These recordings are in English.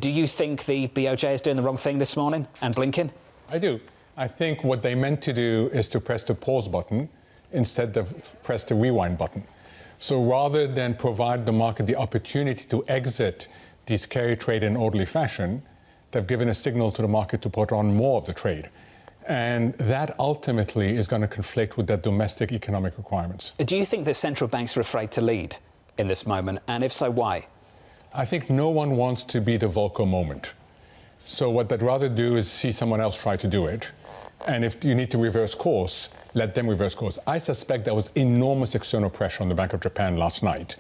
Do you think the BOJ is doing the wrong thing this morning and blinking? I do. I think what they meant to do is to press the pause button instead of press the rewind button. So rather than provide the market the opportunity to exit this carry trade in orderly fashion, they've given a signal to the market to put on more of the trade. And that ultimately is going to conflict with their domestic economic requirements. Do you think that central banks are afraid to lead in this moment? And if so, why? I think no one wants to be the Volcker moment. So what they'd rather do is see someone else try to do it. And if you need to reverse course, let them reverse course. I suspect there was enormous external pressure on the Bank of Japan last night.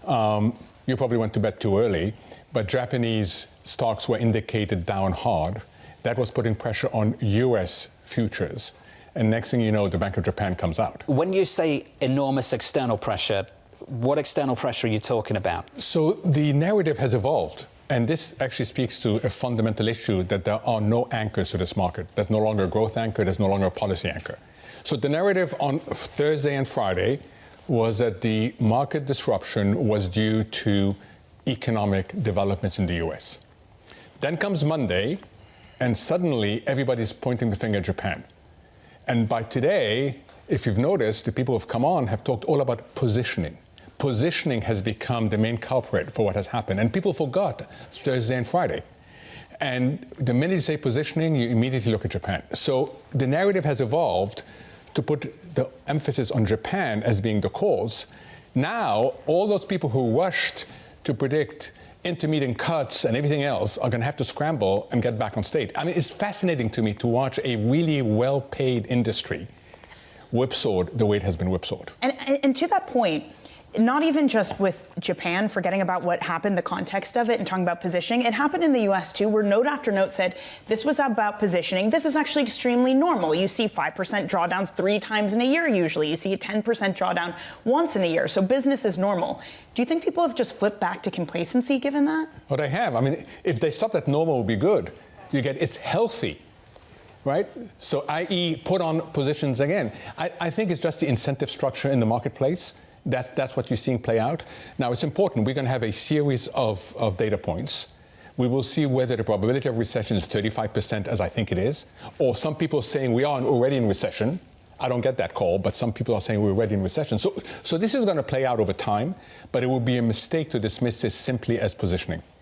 You probably went to bed too early, but Japanese stocks were indicated down hard. That was putting pressure on US futures. And next thing you know, the Bank of Japan comes out. When you say enormous external pressure, what external pressure are you talking about? So the narrative has evolved. And this actually speaks to a fundamental issue that there are no anchors to this market. There's no longer a growth anchor. There's no longer a policy anchor. So the narrative on Thursday and Friday was that the market disruption was due to economic developments in the US. Then comes Monday, and suddenly everybody's pointing the finger at Japan. And by today, if you've noticed, the people who've come on have talked all about positioning. Positioning has become the main culprit for what has happened. And people forgot Thursday and Friday. And the minute you say positioning, you immediately look at Japan. So the narrative has evolved to put the emphasis on Japan as being the cause. Now, all those people who rushed to predict intermediate cuts and everything else are going to have to scramble and get back on stage. I mean, it's fascinating to me to watch a really well-paid industry whipsawed the way it has been whipsawed. And to that point, not even just with Japan, forgetting about what happened, the context of it, and talking about positioning, it happened in the US too, where note after note said this was about positioning. This is actually extremely normal. You see 5% drawdowns 3 times in a year usually. You see a 10% drawdown once in a year. So business is normal. Do you think people have just flipped back to complacency given that? Well, they have. I mean, if they stopped at normal, it would be good. You get it's healthy. Right? So, i.e., put on positions again. I think it's just the incentive structure in the marketplace. That's what you're seeing play out. Now, it's important. We're going to have a series of data points. We will see whether the probability of recession is 35%, as I think it is, or some people are saying we are already in recession. I don't get that call, but some people are saying we're already in recession. So this is going to play out over time, but it would be a mistake to dismiss this simply as positioning.